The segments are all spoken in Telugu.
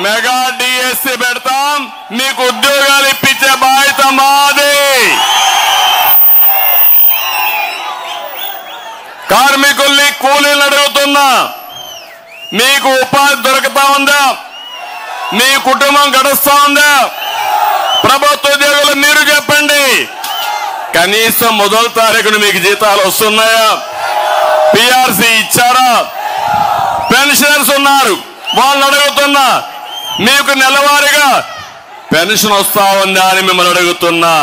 మెగా డిఎస్సి పెడతాం, మీకు ఉద్యోగాలు ఇప్పించే బాధ్యత మాది. కార్మికుల్ని కూలీలు అడుగుతున్నా, మీకు ఉపాధి దొరుకుతా ఉందా? మీ కుటుంబం గడుస్తా ఉందా? ప్రభుత్వ ఉద్యోగులు మీరు చెప్పండి. కనీసం మొదటి తారీఖున మీకు జీతాలు వస్తున్నాయా? పిఆర్సీ ఇచ్చారా? పెన్షనర్స్ ఉన్నారు, వాళ్ళని అడుగుతున్నా, మీకు నెలవారీగా పెన్షన్ వస్తా ఉందా అని మిమ్మల్ని అడుగుతున్నా.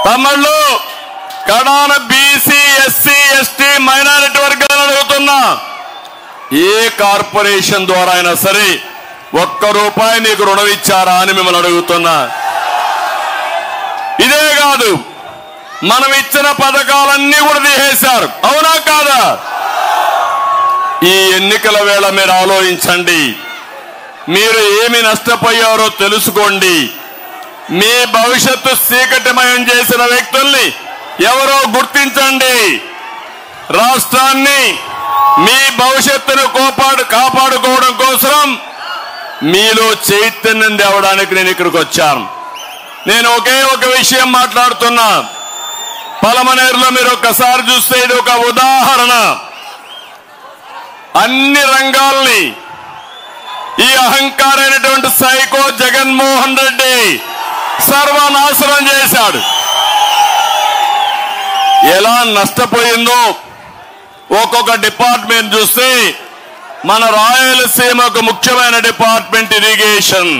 తమ్ముళ్ళు, కడాన బీసీ, ఎస్సీ, ఎస్టీ, మైనారిటీ వర్గాలను అడుగుతున్నా, ఏ కార్పొరేషన్ ద్వారా అయినా సరే ₹1 నీకు రుణం ఇచ్చారా అని మిమ్మల్ని అడుగుతున్నా. ఇదే కాదు, మనం ఇచ్చిన పథకాలన్నీ కూడా తీసేశారు, అవునా కాదా? ఈ ఎన్నికల వేళ మీరు ఆలోచించండి, మీరు ఏమి నష్టపోయారో తెలుసుకోండి. మీ భవిష్యత్తు చీకటిమయం చేసిన వ్యక్తుల్ని ఎవరో గుర్తించండి. రాష్ట్రాన్ని, మీ భవిష్యత్తును కాపాడుకోవడం కోసం మీలో చైతన్యం తేవడానికి నేను ఇక్కడికి వచ్చాను. నేను ఒకే ఒక విషయం మాట్లాడుతున్నా. పలమనేరులో మీరు ఒక్కసారి చూస్తే ఇది ఒక ఉదాహరణ. అన్ని రంగాల్ని ఈ అహంకారైనటువంటి సైకో జగన్మోహన్ రెడ్డి సర్వనాశనం చేశాడు. ఎలా నష్టపోయిందో ఒక్కొక్క డిపార్ట్మెంట్ చూస్తే, మన రాయలసీమకు ముఖ్యమైన డిపార్ట్మెంట్ ఇరిగేషన్,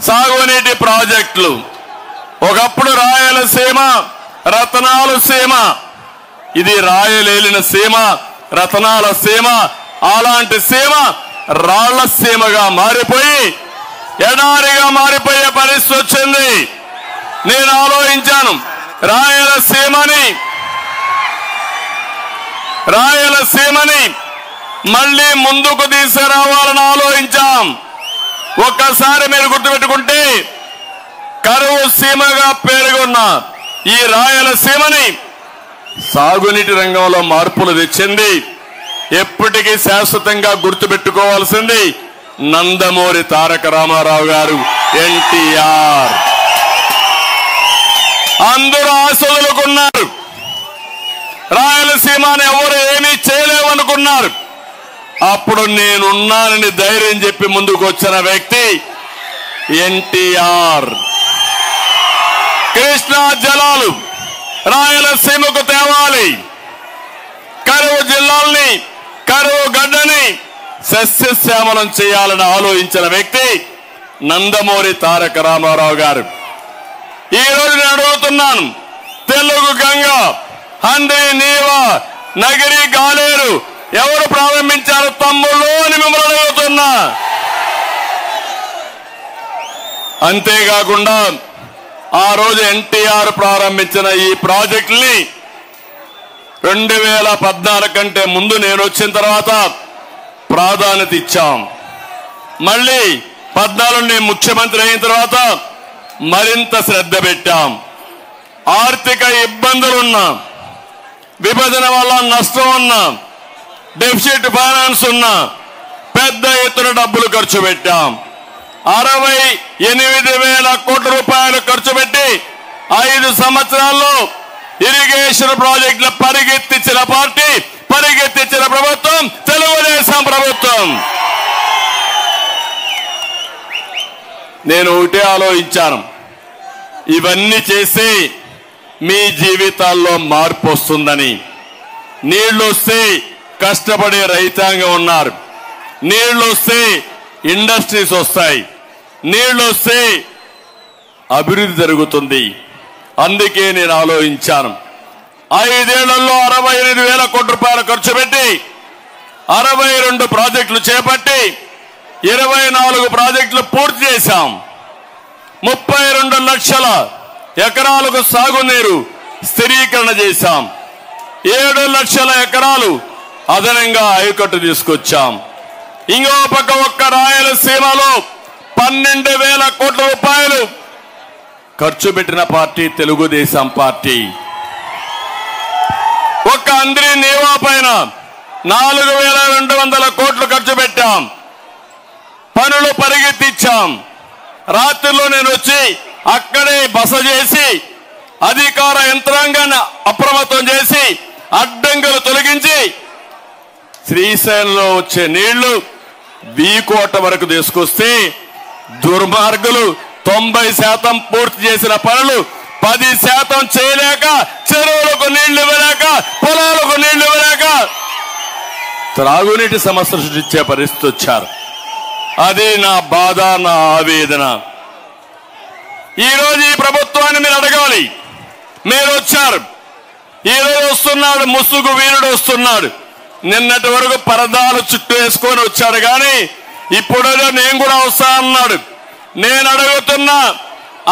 సాగునీటి ప్రాజెక్టులు. ఒకప్పుడు రాయలసీమ రతనాల సీమ, ఇది రాయలేలిన సీమ, రతనాల సీమ. అలాంటి సీమ రాళ్ల సీమగా మారిపోయి ఎడారిగా మారిపోయే పరిస్థితి వచ్చింది. నేను ఆలోచించాను, రాయలసీమని మళ్ళీ ముందుకు తీసుకురావాలని ఆలోచించాం. ఒక్కసారి మీరు గుర్తుపెట్టుకుంటే, కరువు సీమగా పేరుగొన్న ఈ రాయలసీమని సాగునీటి రంగంలో మార్పులు తెచ్చింది. ఎప్పటికీ శాశ్వతంగా గుర్తుపెట్టుకోవాల్సింది నందమూరి తారక రామారావు గారు, ఎన్టీఆర్. అందరూ ఆశలుకున్నారు, రాయలసీమని ఎవరు ఏమీ చేయలేవనుకున్నారు. అప్పుడు నేనున్నానని ధైర్యం చెప్పి ముందుకు వచ్చిన వ్యక్తి ఎన్టీఆర్. కృష్ణా జలాలు రాయలసీమకు తేవాలి, కరువు జిల్లాల్ని, కరువు గడ్డని సస్యశ్యామలం చేయాలని ఆలోచించిన వ్యక్తి నందమూరి తారక రామారావు గారు. ఈ రోజు నేను అడుగుతున్నాను, తెలుగు గంగ, హంద్రి నీవా, నగిరి గాలేరు ఎవరు ప్రారంభించారు తమ్ముళ్ళు అని మిమ్మల్ని అడుగుతున్నా. అంతేకాకుండా ఆ రోజు ఎన్టీఆర్ ప్రారంభించిన ఈ ప్రాజెక్టుల్ని 2014 కంటే ముందు నేను వచ్చిన తర్వాత ప్రాధాన్యత ఇచ్చాం. మళ్ళీ 14 నేను ముఖ్యమంత్రి అయిన తర్వాత మరింత శ్రద్ధ పెట్టాం. ఆర్థిక ఇబ్బందులున్నా, విభజన వల్ల నష్టం ఉన్నా, డెఫిసిట్ ఫైనాన్స్ ఉన్నా పెద్ద ఎత్తున డబ్బులు ఖర్చు పెట్టాం. 68,000 కోట్ల రూపాయలు ఖర్చు పెట్టి 5 సంవత్సరాల్లో ఇరిగేషన్ ప్రాజెక్టులు పరిగెత్తించిన పార్టీ, పరిగెత్తించిన ప్రభుత్వం తెలుగుదేశం ప్రభుత్వం. నేను ఒకటే ఆలోచించాను, ఇవన్నీ చేసి మీ జీవితాల్లో మార్పు వస్తుందని. నీళ్లు వస్తే కష్టపడే రైతాంగం ఉన్నారు, నీళ్లు వస్తే ఇండస్ట్రీస్ వస్తాయి, నీళ్లు వస్తే అభివృద్ధి జరుగుతుంది. అందుకే నేను ఆలోచించాను, 5 ఏళ్లలో 68,000 కోట్ల రూపాయలు ఖర్చు పెట్టి 62 ప్రాజెక్టులు చేపట్టి 24 ప్రాజెక్టులు పూర్తి చేశాం. 32 లక్షల ఎకరాలకు సాగునీరు స్థిరీకరణ చేశాం. 7 లక్షల ఎకరాలు అదనంగా ఆయకట్టు తీసుకొచ్చాం. ఇంకో పక్క ఒక్క రాయలసీమలో 12,000 కోట్ల రూపాయలు ఖర్చు పెట్టిన పార్టీ తెలుగుదేశం పార్టీ. ఒక్క హంద్రి నీవా పైన 4,200 కోట్లు ఖర్చు పెట్టాం. పనులు పరిగెత్తించాం. రాత్రిలో నేను వచ్చి అక్కడే బస చేసి అధికార యంత్రాంగాన్ని అప్రమత్తం చేసి అడ్డంకులు తొలగించి శ్రీశైలంలో వచ్చే నీళ్లు వీకోట వరకు తీసుకొస్తే దుర్మార్గులు 90% పూర్తి చేసిన పనులు 10% చేయలేక చెరువులకు నీళ్లు ఇవ్వలేక పొలాలకు నీళ్లు ఇవ్వలేక త్రాగునీటి సమస్య సృష్టించే పరిస్థితి వచ్చారు. అది నా బాధ, నా ఆవేదన. ఈరోజు ఈ ప్రభుత్వాన్ని మీరు అడగాలి. మీరు వచ్చారు, ఈరోజు వస్తున్నాడు ముసుగు వీరుడు వస్తున్నాడు. నిన్నటి వరకు పరదాలు చుట్టూ వేసుకొని వచ్చాడు, కానీ ఇప్పుడేదో నేను కూడా వస్తా అన్నాడు. నేను అడుగుతున్నా,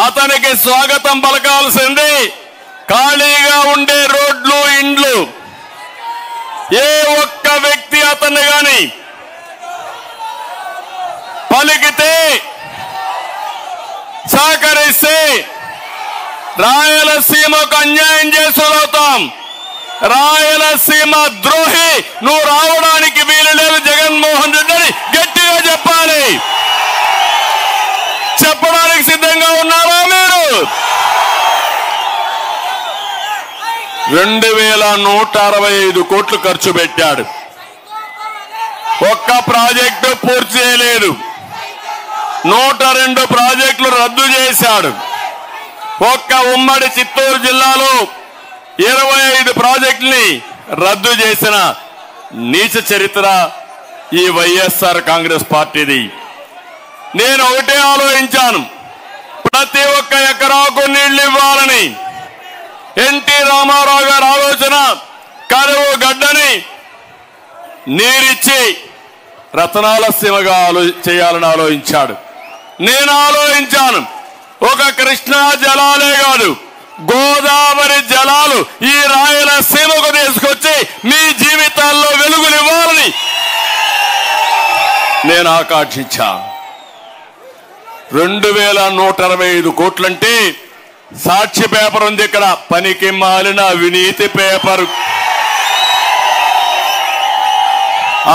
అతనికి స్వాగతం పలకాల్సింది ఖాళీగా ఉండే రోడ్లు, ఇండ్లు. ఏ ఒక్క వ్యక్తి అతన్ని గాని పలికితే సహకరిస్తే రాయలసీమకు అన్యాయం చేస్తున్నాం. రాయలసీమ ద్రోహి నువ్వు రావడానికి వీలు లేదు జగన్మోహన్ రెడ్డి అని గట్టిగా చెప్పాలి. చెప్పడానికి సిద్ధంగా ఉన్నారా మీరు? 2165 కోట్లు ఖర్చు పెట్టాడు. ఒక్క ప్రాజెక్టు పూర్తి చేయలేదు. 102 ప్రాజెక్టులు రద్దు చేశాడు. ఒక్క ఉమ్మడి చిత్తూరు జిల్లాలో 25 ప్రాజెక్టుల్ని రద్దు చేసిన నీచ చరిత్ర ఈ వైఎస్ఆర్ కాంగ్రెస్ పార్టీది. నేను ఒకటే ఆలోచించాను, ప్రతి ఒక్క ఎకరాకు నీళ్లు ఇవ్వాలని. ఎన్టీ రామారావు గారి ఆలోచన కరువు గడ్డని నీరిచ్చి రతనాల సీమగా చేయాలని ఆలోచించాడు. నేను ఆలోచించాను, ఒక కృష్ణా జలాలే కాదు, గోదావరి జలాలు ఈ రాయలసీమకు తీసుకొచ్చి మీ జీవితాల్లో వెలుగునివ్వాలని నేను ఆకాంక్షించా. 2165 కోట్లంటే సాక్షి పేపర్ ఉంది ఇక్కడ, పనికి మాలిన అవినీతి పేపర్,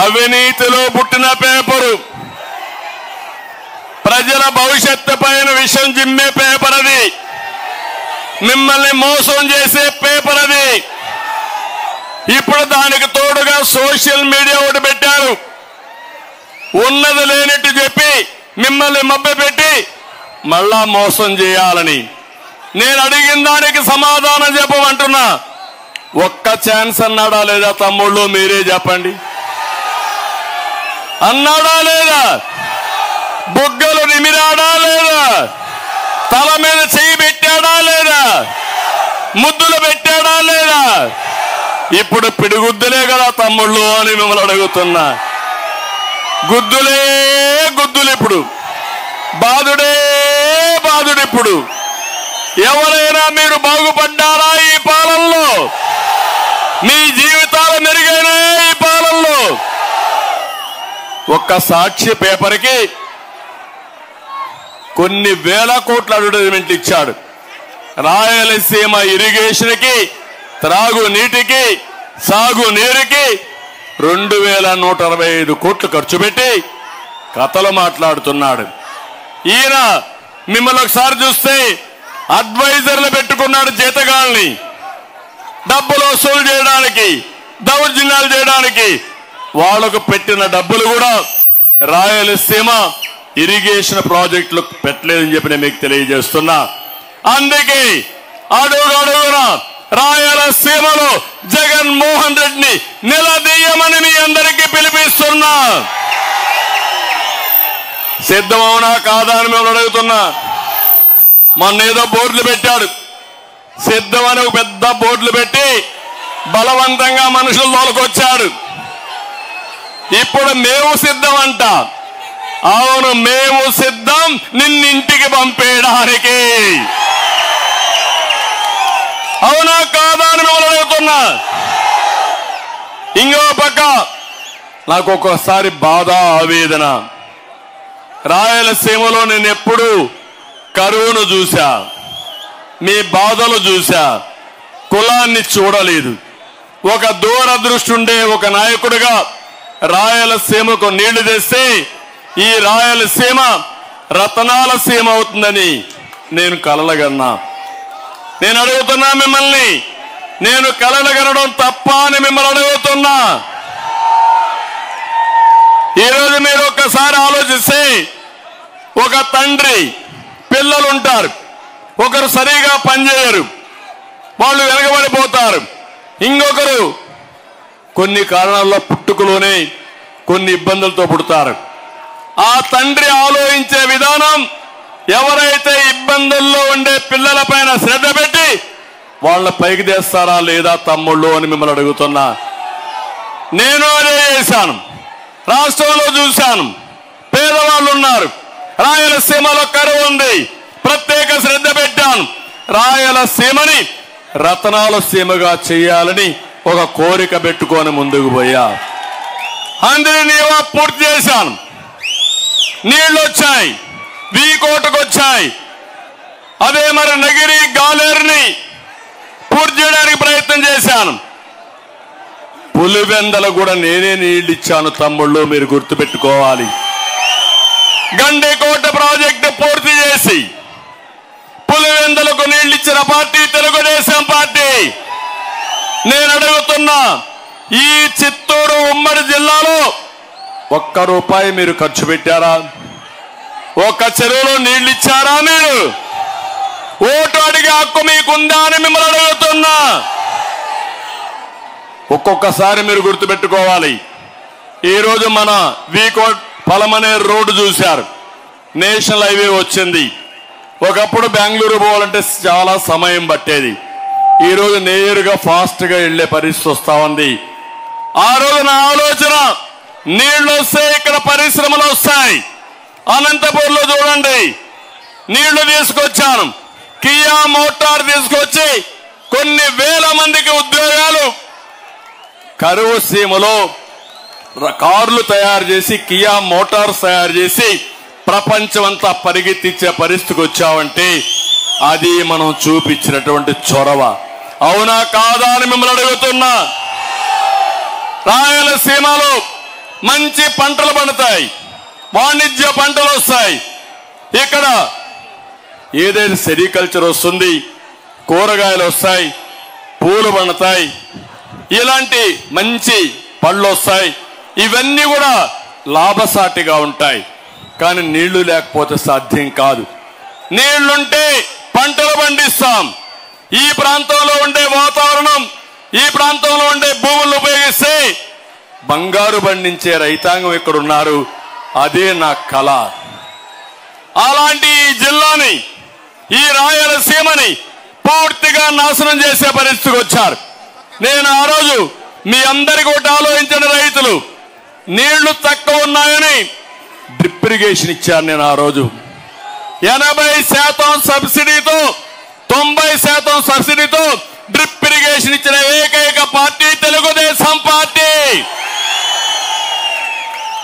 అవినీతిలో పుట్టిన పేపరు, ప్రజల భవిష్యత్తు పైన విషం జిమ్మే పేపర్ అది, మిమ్మల్ని మోసం చేసే పేపర్ అది. ఇప్పుడు దానికి తోడుగా సోషల్ మీడియా ఒకటి పెట్టారు. ఉన్నది లేనట్టు చెప్పి మిమ్మల్ని మభ్యపెట్టి మళ్ళా మోసం చేయాలని. నేను అడిగిన దానికి సమాధానం చెప్పమంటున్నా. ఒక్క ఛాన్స్ అన్నాడా లేదా తమ్ముళ్ళు? మీరే చెప్పండి. అన్నాడా లేదా? బుగ్గలు నిమిరాడా లేదా? తల మీద చెయ్యి పెట్టాడా లేదా? ముద్దులు పెట్టాడా లేదా? ఇప్పుడు పిడిగుద్దులే కదా తమ్ముళ్ళు అని మిమ్మల్ని అడుగుతున్నా. గుద్దులే గుద్దులు, ఇప్పుడు బాధుడే బాధుడు. ఇప్పుడు ఎవరైనా మీరు బాగుపడ్డారా ఈ పాలనలో? మీ జీవితాలు మెరుగైనా ఈ పాలనలో? ఒక్క సాక్షి పేపర్కి కొన్ని వేల కోట్ల అడ్వర్టైజ్మెంట్ ఇచ్చాడు. రాయలసీమ ఇరిగేషన్కి, త్రాగునీటికి, సాగునీరుకి 2165 కోట్లు ఖర్చు పెట్టి కథలు మాట్లాడుతున్నాడు. ఈయన మిమ్మల్ని ఒకసారి చూస్తే అడ్వైజర్లు పెట్టుకున్నాడు జీతగాల్ని, డబ్బులు వసూలు చేయడానికి, దౌర్జన్యాలు చేయడానికి. వాళ్లకు పెట్టిన డబ్బులు కూడా రాయలసీమ ఇరిగేషన్ ప్రాజెక్టులు పెట్టలేదని చెప్పి నేను మీకు తెలియజేస్తున్నా. అందుకే అడుగడుగున రాయలసీమలో జగన్మోహన్ రెడ్డిని నిలదీయమని మీ అందరికీ పిలిపిస్తున్నా. సిద్ధమవునా కాదా అని మేము అడుగుతున్నా. మొన్న ఏదో బోర్డులు పెట్టాడు, సిద్ధమని ఒక పెద్ద బోర్డులు పెట్టి బలవంతంగా మనుషుల తోలుకొచ్చాడు. ఇప్పుడు మేము సిద్ధం అంట. అవును, మేము సిద్ధం నిన్నింటికి పంపేయడానికి. అవునా కాదా అని మేము అడుగుతున్నా. ఇంకో పక్క నాకు ఒక్కోసారి బాధ, ఆవేదన. రాయలసీమలో నేను ఎప్పుడు కరువును చూశా, మీ బాధలు చూశా, కులాన్ని చూడలేదు. ఒక దూరదృష్టి ఉండే ఒక నాయకుడిగా రాయలసీమకు నీళ్లు తెస్తే ఈ రాయలసీమ రతనాల సీమ అవుతుందని నేను కలలుగన్నా. నేను అడుగుతున్నా మిమ్మల్ని, నేను కలలుగనడం తప్ప అని మిమ్మల్ని అడుగుతున్నా. ఈరోజు మీరు ఒక్కసారి ఆలోచిస్తే, ఒక తండ్రి పిల్లలు ఉంటారు, ఒకరు సరిగా పనిచేయరు, వాళ్ళు వెనకబడిపోతారు. ఇంకొకరు కొన్ని కారణాల్లో పుట్టుకలోనే కొన్ని ఇబ్బందులతో పుడతారు. ఆ తండ్రి ఆలోచించే విధానం ఎవరైతే ఇబ్బందుల్లో ఉండే పిల్లలపైన శ్రద్ధ పెట్టి వాళ్ళ పైకి తెస్తారా లేదా తమ్ముళ్ళు అని మిమ్మల్ని అడుగుతున్నా. నేను అదే చేశాను. రాష్ట్రంలో చూశాను, పేదవాళ్ళు ఉన్నారు, రాయలసీమలో కరువు ఉంది, ప్రత్యేక శ్రద్ధ పెట్టాను. రాయలసీమని రతనాల సీమగా చేయాలని ఒక కోరిక పెట్టుకొని ముందుకు పోయా. అందరినీ పూర్తి చేశాను. నీళ్లు వచ్చాయి, వీకోటకు వచ్చాయి. అదే మరి నగిరి గాలేరుని పూర్తి చేయడానికి ప్రయత్నం చేశాను. పులివెందలు కూడా నేనే నీళ్లు ఇచ్చాను తమ్ముళ్ళు, మీరు గుర్తుపెట్టుకోవాలి. గండికోట ప్రాజెక్టు పూర్తి చేసి పులివెందలకు నీళ్లు ఇచ్చిన పార్టీ తెలుగుదేశం పార్టీ. నేను అడుగుతున్నా, ఈ చిత్తూరు ఉమ్మడి జిల్లాలో ₹1 మీరు ఖర్చు పెట్టారా? ఒక చెరువులో నీళ్లు ఇచ్చారా? మీరు ఓటు అడిగే హక్కు మీకుందా అని మిమ్మల్ని అడుగుతున్నా. ఒక్కొక్కసారి మీరు గుర్తుపెట్టుకోవాలి. ఈరోజు మన వీకోట్ పలమనేరు రోడ్డు చూశారు, నేషనల్ హైవే వచ్చింది. ఒకప్పుడు బెంగళూరు పోవాలంటే చాలా సమయం పట్టేది, ఈరోజు నేరుగా ఫాస్ట్ గా వెళ్లే పరిస్థితి వస్తా ఉంది. ఆ రోజు నా ఆలోచన, నీళ్లు వస్తే ఇక్కడ పరిశ్రమలు వస్తాయి. అనంతపూర్లో చూడండి, నీళ్లు తీసుకొచ్చాను, కియా మోటార్ తీసుకొచ్చి కొన్ని వేల మందికి ఉద్యోగాలు. కరువు సీమలో కార్లు తయారు చేసి, కియా మోటార్స్ తయారు చేసి ప్రపంచమంతా పరిగెత్తించే పరిస్థితికి వచ్చావంటే అది మనం చూపించినటువంటి చొరవ. అవునా కాదా అని మిమ్మల్ని అడుగుతున్నా. రాయలసీమలో మంచి పంటలు పండుతాయి, వాణిజ్య పంటలు వస్తాయి. ఇక్కడ ఏదైతే సెరికల్చర్ వస్తుంది, కూరగాయలు వస్తాయి, పూలు పండుతాయి, ఇలాంటి మంచి పళ్ళు వస్తాయి. ఇవన్నీ కూడా లాభసాటిగా ఉంటాయి. కానీ నీళ్లు లేకపోతే సాధ్యం కాదు. నీళ్లుంటే పంటలు పండిస్తాం. ఈ ప్రాంతంలో ఉండే వాతావరణం, ఈ ప్రాంతంలో ఉండే భూములు ఉపయోగిస్తే బంగారు పండించే రైతాంగం ఇక్కడ ఉన్నారు. అదే నా కళ. అలాంటి ఈ జిల్లాని, ఈ రాయలసీమని పూర్తిగా నాశనం చేసే పరిస్థితికి వచ్చారు. నేను ఆ రోజు మీ అందరికీ ఒకటి ఆలోచించిన, రైతులు నీళ్లు తక్కువ ఉన్నాయని డ్రిప్ ఇరిగేషన్ ఇచ్చాను. నేను ఆ రోజు 80% సబ్సిడీతో, 90% సబ్సిడీతో డ్రిప్ ఇరిగేషన్ ఇచ్చిన ఏకైక పార్టీ తెలుగుదేశం పార్టీ.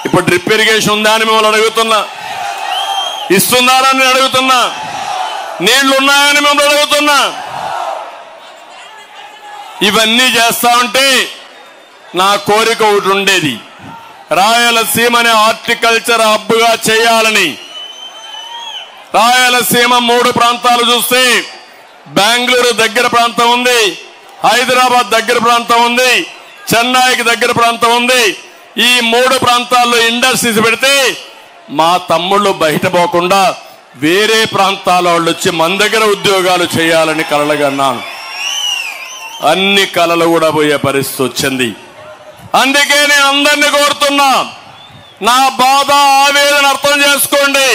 ఇప్పుడు డ్రిప్ ఇరిగేషన్ ఉందా అని మిమ్మల్ని అడుగుతున్నా, ఇస్తున్నారని నేను అడుగుతున్నా, నీళ్లు ఉన్నాయని మిమ్మల్ని అడుగుతున్నా. ఇవన్నీ చేస్తా ఉంటే నా కోరిక ఒకటి ఉండేది, రాయలసీమని హార్టికల్చర్ హబ్గా చేయాలని. రాయలసీమ 3 ప్రాంతాలు చూస్తే, బెంగళూరు దగ్గర ప్రాంతం ఉంది, హైదరాబాద్ దగ్గర ప్రాంతం ఉంది, చెన్నైకి దగ్గర ప్రాంతం ఉంది. ఈ 3 ప్రాంతాల్లో ఇండస్ట్రీస్ పెడితే మా తమ్ముళ్ళు బయట పోకుండా వేరే ప్రాంతాల వాళ్ళు వచ్చి మన దగ్గర ఉద్యోగాలు చేయాలని కలలుగన్నాను. అన్ని కలలు కూడా పోయే పరిస్థితి వచ్చింది. అందుకే నేను అందరినీ కోరుతున్నా, నా బాధ ఆవేదన అర్థం చేసుకోండి.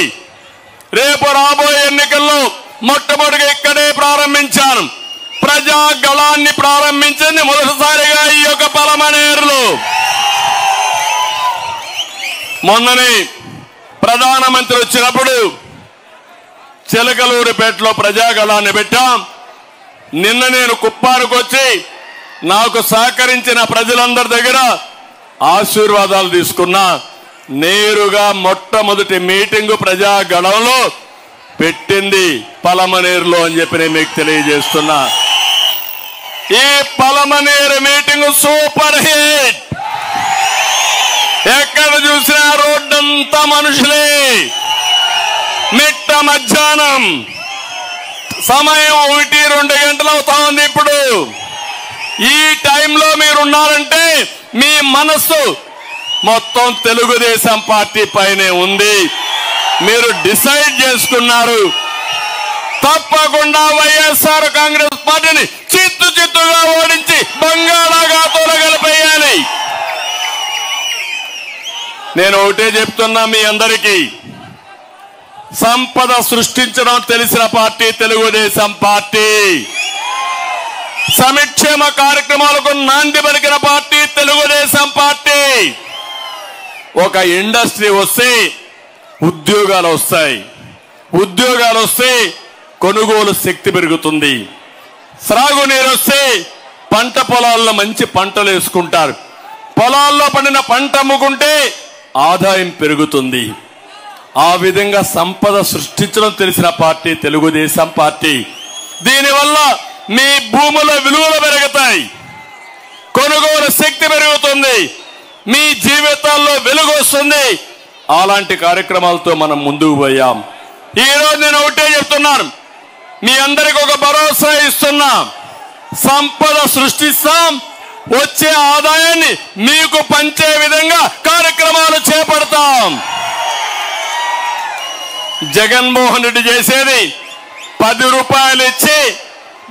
రేపు రాబోయే ఎన్నికల్లో మొట్టమొదటిగా ఇక్కడే ప్రారంభించాను. ప్రజా గళాన్ని ప్రారంభించింది మొదటిసారిగా ఈ యొక్క పలమనేరులో. మొన్ననే ప్రధానమంత్రి వచ్చినప్పుడు చిలకలూరిపేటలో ప్రజాగళాన్ని పెట్టాం. నిన్న నేను కుప్పానికి వచ్చి నాకు సహకరించిన ప్రజలందరి దగ్గర ఆశీర్వాదాలు తీసుకున్నా. నేరుగా మొట్టమొదటి మీటింగు ప్రజాగళంలో పెట్టింది పలమనేరులో అని చెప్పి నేను మీకు తెలియజేస్తున్నా. ఈ పలమనేరు మీటింగ్ సూపర్ హిట్. ఎక్కడ చూసినా రోడ్డంతా అంతా మనుషులే. మిట్ట మధ్యాహ్నం సమయం 1-2 గంటలు అవుతా ఉంది. ఇప్పుడు ఈ టైంలో మీరున్నారంటే మీ మనస్సు మొత్తం తెలుగుదేశం పార్టీ పైనే ఉంది. మీరు డిసైడ్ చేసుకున్నారు, తప్పకుండా వైఎస్ఆర్ కాంగ్రెస్ పార్టీని చిత్తుగా ఓడించి బంగాళాఖాతంలో కలిపేయాలి. నేను ఒకటే చెప్తున్నా మీ అందరికీ, సంపద సృష్టించడం తెలిసిన పార్టీ తెలుగుదేశం పార్టీ. సంక్షేమ కార్యక్రమాలకు నాంది పలికిన పార్టీ తెలుగుదేశం పార్టీ. ఒక ఇండస్ట్రీ వస్తే ఉద్యోగాలు వస్తాయి, ఉద్యోగాలు వస్తే కొనుగోలు శక్తి పెరుగుతుంది. సాగునీరు వస్తే పంట పొలాల్లో మంచి పంటలు వేసుకుంటారు. పొలాల్లో పండిన పంట అమ్ముకుంటే ఆదాయం పెరుగుతుంది. ఆ విధంగా సంపద సృష్టించడం తెలిసిన పార్టీ తెలుగుదేశం పార్టీ. దీనివల్ల మీ భూముల విలువలు పెరుగుతాయి, కొనుగోలు శక్తి పెరుగుతుంది, మీ జీవితాల్లో వెలుగు వస్తుంది. అలాంటి కార్యక్రమాలతో మనం ముందుకు పోయాం. ఈ రోజు నేను ఒకటే చెప్తున్నాను, మీ అందరికి ఒక భరోసా ఇస్తున్నా. సంపద సృష్టిస్తాం, వచ్చే ఆదాయాన్ని మీకు పంచే విధంగా కార్యక్రమాలు చేపడతాం. జగన్మోహన్ రెడ్డి చేసేది 10 రూపాయలు ఇచ్చి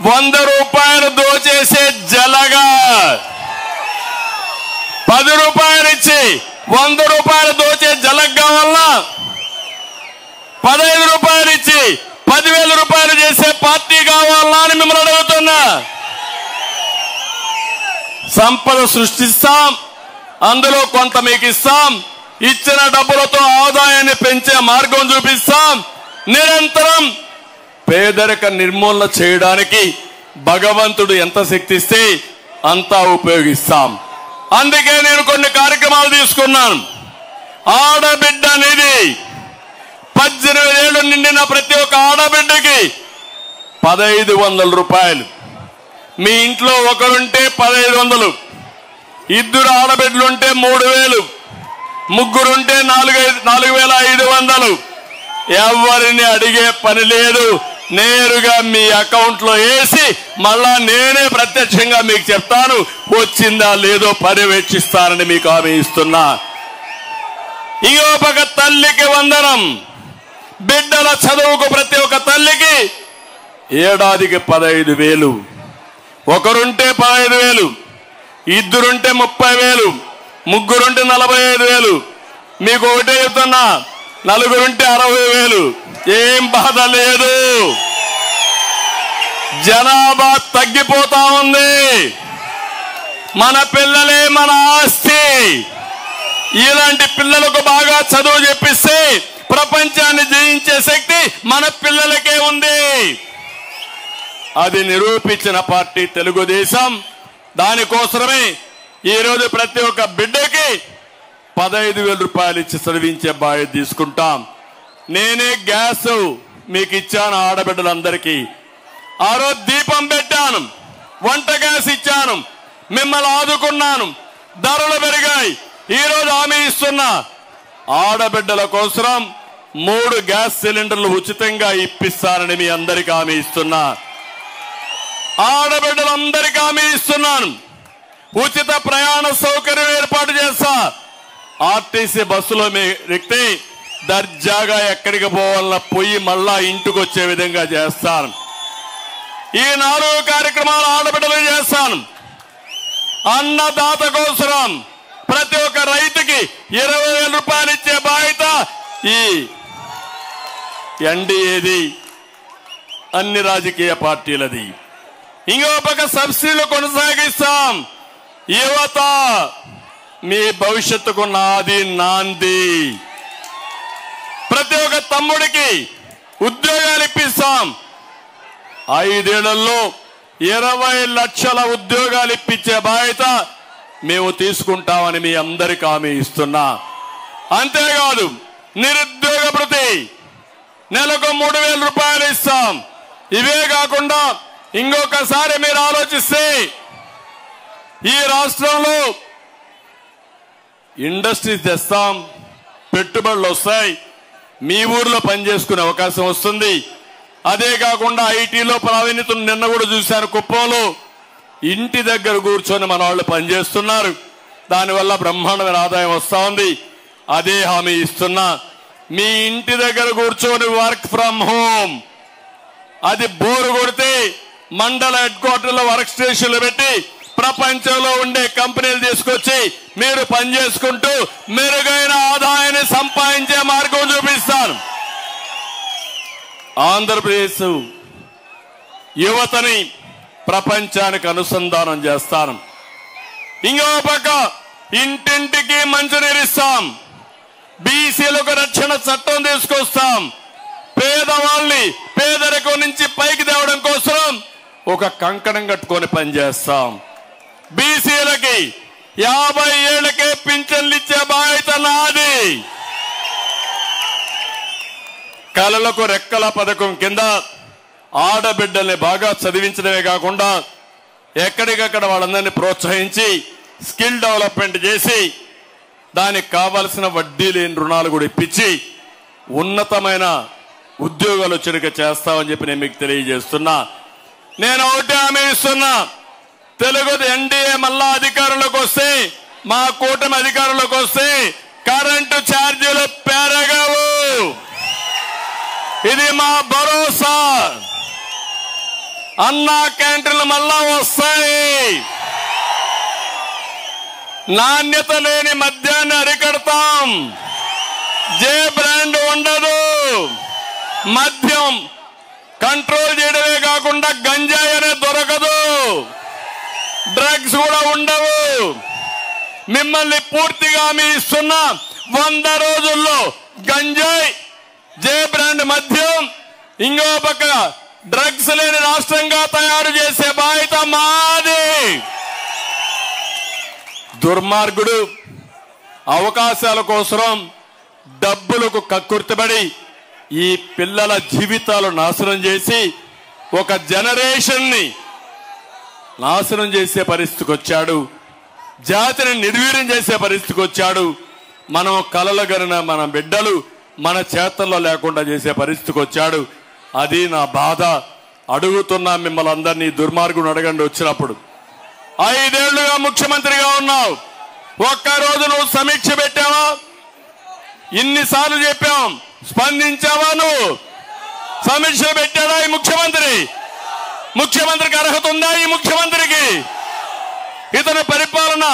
100 రూపాయలు దోచేసే జలగా. 10 రూపాయలు ఇచ్చి 100 రూపాయలు దోచే జలగ్గా వల్ల 15 రూపాయలు ఇచ్చి 10,000 రూపాయలు చేసే పార్టీ కావాలా అని మిమ్మల్ని అడుగుతున్నా. సంపద సృష్టిస్తాం, అందులో కొంత మీకు ఇస్తాం, ఇచ్చిన డబ్బులతో ఆదాయాన్ని పెంచే మార్గం చూపిస్తాం. నిరంతరం పేదరిక నిర్మూలన చేయడానికి భగవంతుడు ఎంత శక్తి ఇస్తే అంతా ఉపయోగిస్తాం. అందుకే నేను కొన్ని కార్యక్రమాలు తీసుకున్నాను. ఆడబిడ్డ అనేది 18 ఏళ్లు నిండిన ప్రతి ఒక్క ఆడబిడ్డకి 1,500 రూపాయలు. మీ ఇంట్లో ఒకరుంటే 1,500, 2 ఆడబిడ్డలుంటే 3,000, 3 ఉంటే 4,500. ఎవరిని అడిగే పని లేదు, నేరుగా మీ అకౌంట్ లో వేసి మళ్ళా నేనే ప్రత్యక్షంగా మీకు చెప్తాను, వచ్చిందా లేదో పర్యవేక్షిస్తానని మీకు హామీ ఇస్తున్నా. ఇంకో పక్క తల్లికి వందనం, బిడ్డల చదువుకు ప్రతి ఒక్క తల్లికి ఏడాదికి 15,000. ఒకరుంటే 15,000, 2 ఉంటే 30,000, 3 ఉంటే 45,000. మీకు ఒకటే చెప్తున్నా, 4 ఉంటే 60,000. ఏం బాధ లేదు. జనాభా తగ్గిపోతా ఉంది. మన పిల్లలే మన ఆస్తి. ఇలాంటి పిల్లలకు బాగా చదువు చెప్పిస్తే ప్రపంచాన్ని జయించే శక్తి మన పిల్లలకే ఉంది. అది నిరూపించిన పార్టీ తెలుగుదేశం. దానికోసమే ఈరోజు ప్రతి ఒక్క బిడ్డకి 15,000 రూపాయలు ఇచ్చి చదివించే బాధ్యత తీసుకుంటాం. నేనే గ్యాస్ మీకు ఇచ్చాను ఆడబిడ్డలందరికీ. ఆ రోజు దీపం పెట్టాను, వంట గ్యాస్ ఇచ్చాను, మిమ్మల్ని ఆదుకున్నాను. ధరలు పెరిగాయి. ఈరోజు హామీ ఇస్తున్నా, ఆడబిడ్డల కోసం 3 గ్యాస్ సిలిండర్లు ఉచితంగా ఇప్పిస్తానని మీ అందరికీ హామీ ఇస్తున్నా. ఆడబిడ్డలందరికీ హామీ ఇస్తున్నాను. ఉచిత ప్రయాణ సౌకర్యం ఏర్పాటు చేస్తా. ఆర్టీసీ బస్సులో మీ ఎక్కితే దర్జాగా ఎక్కడికి పోవాలన్నా పోయి మళ్ళా ఇంటికి వచ్చే విధంగా చేస్తాను. ఈ 4 కార్యక్రమాలు ఆడబిడ్డలు చేస్తాను. అన్నదాత కోసం ప్రతి ఒక్క రైతుకి 20,000 రూపాయలు ఇచ్చే బాధ్యత ఈ ఎన్డీఏది, అన్ని రాజకీయ పార్టీలది. ఇంకో పక్క సబ్సిడీలు కొనసాగిస్తాం. యువత మీ భవిష్యత్తుకు నాది నాంది. ప్రతి ఒక్క తమ్ముడికి ఉద్యోగాలు ఇప్పిస్తాం. 5 ఏళ్లలో 20 లక్షల ఉద్యోగాలు ఇప్పించే బాధ్యత మేము తీసుకుంటామని మీ అందరికీ హామీ ఇస్తున్నా. అంతేకాదు నిరుద్యోగ భృతి నెలకు 3,000 రూపాయలు ఇస్తాం. ఇవే కాకుండా ఇంకొకసారి మీరు ఆలోచిస్తే ఈ రాష్ట్రంలో ఇండస్ట్రీస్ తెస్తాం, పెట్టుబడులు వస్తాయి, మీ ఊర్లో పనిచేసుకునే అవకాశం వస్తుంది. అదే కాకుండా ఐటీలో ప్రావీణ్యత నిన్న కూడా చూశాను, కుప్పంలో ఇంటి దగ్గర కూర్చొని మన వాళ్ళు పనిచేస్తున్నారు. దానివల్ల బ్రహ్మాండమైన ఆదాయం వస్తూ ఉంది. అదే హామీ ఇస్తున్నా, మీ ఇంటి దగ్గర కూర్చొని వర్క్ ఫ్రమ్ హోమ్, అది బోరు కొడితే మండల హెడ్ క్వార్టర్లో వర్క్ స్టేషన్లు పెట్టి ప్రపంచంలో ఉండే కంపెనీలు తీసుకొచ్చి మీరు పనిచేసుకుంటూ మెరుగైన ఆదాయాన్ని సంపాదించే మార్గం చూపిస్తాను. ఆంధ్రప్రదేశ్ యువతని ప్రపంచానికి అనుసంధానం చేస్తాను. ఇంకో పక్క ఇంటింటికి మంచినీరు ఇస్తాం, బీసీలకు రక్షణ చట్టం తీసుకొస్తాం, పేదవాళ్ళని పేదరికం నుంచి పైకి తేవడం కోసం ఒక కంకణం కట్టుకొని పనిచేస్తాం. బీసీలకి 50 ఏళ్లకే పింఛన్లు ఇచ్చే బాధ్యత నాది. కళలకు రెక్కల పథకం కింద ఆడబిడ్డల్ని బాగా చదివించడమే కాకుండా ఎక్కడికక్కడ వాళ్ళందరినీ ప్రోత్సహించి స్కిల్ డెవలప్మెంట్ చేసి దానికి కావాల్సిన వడ్డీ లేని రుణాలు కూడా ఇప్పించి ఉన్నతమైన ఉద్యోగాలు వచ్చేట్టుగా చేస్తామని చెప్పి నేను మీకు తెలియజేస్తున్నా. నేను ఒకటే హామీ ఇస్తున్నా, తెలుగు ఎన్డీఏ మళ్ళా అధికారంలోకి వస్తే, మా కూటమి అధికారంలోకి వస్తే కరెంటు ఛార్జీలు పెరగవు. ఇది మా భరోసా. అన్నా క్యాంటీన్లు మళ్ళా వస్తాయి. నాణ్యత లేని మద్యాన్ని అరికడతాం. జే బ్రాండ్ ఉండదు. మద్యం కంట్రోల్ చేయడమే కాకుండా గంజాయి అనే దొరకదు, డ్రగ్స్ కూడా ఉండవు. మిమ్మల్ని పూర్తిగా మీ ఇస్తున్న 100 రోజుల్లో గంజాయి, జే బ్రాండ్ మద్యం, ఇంకో పక్క డ్రగ్స్ లేని రాష్ట్రంగా తయారు చేసే బాధ్యత మాది. దుర్మార్గుడు అవకాశాల కోసం డబ్బులకు కక్కుర్తిపడి ఈ పిల్లల జీవితాలు నాశనం చేసి ఒక జనరేషన్ ని నాశనం చేసే పరిస్థితికి వచ్చాడు. జాతిని నిర్వీర్యం చేసే పరిస్థితికి వచ్చాడు. మనం కలలుగరిన మన బిడ్డలు మన చేతల్లో లేకుండా చేసే పరిస్థితికి వచ్చాడు. అది నా బాధ. అడుగుతున్నా మిమ్మల్ని అందరినీ, దుర్మార్గుని అడగండి వచ్చినప్పుడు. 5 ఏళ్లుగా ముఖ్యమంత్రిగా ఉన్నావు, ఒక్కరోజు నువ్వు సమీక్ష పెట్టావా? ఇన్నిసార్లు చెప్పాం, స్పందించావా? నువ్వు సమీక్ష పెట్టాడా ఈ ముఖ్యమంత్రి? ముఖ్యమంత్రికి అర్హత ఉందా ఈ ముఖ్యమంత్రికి? ఇతని పరిపాలన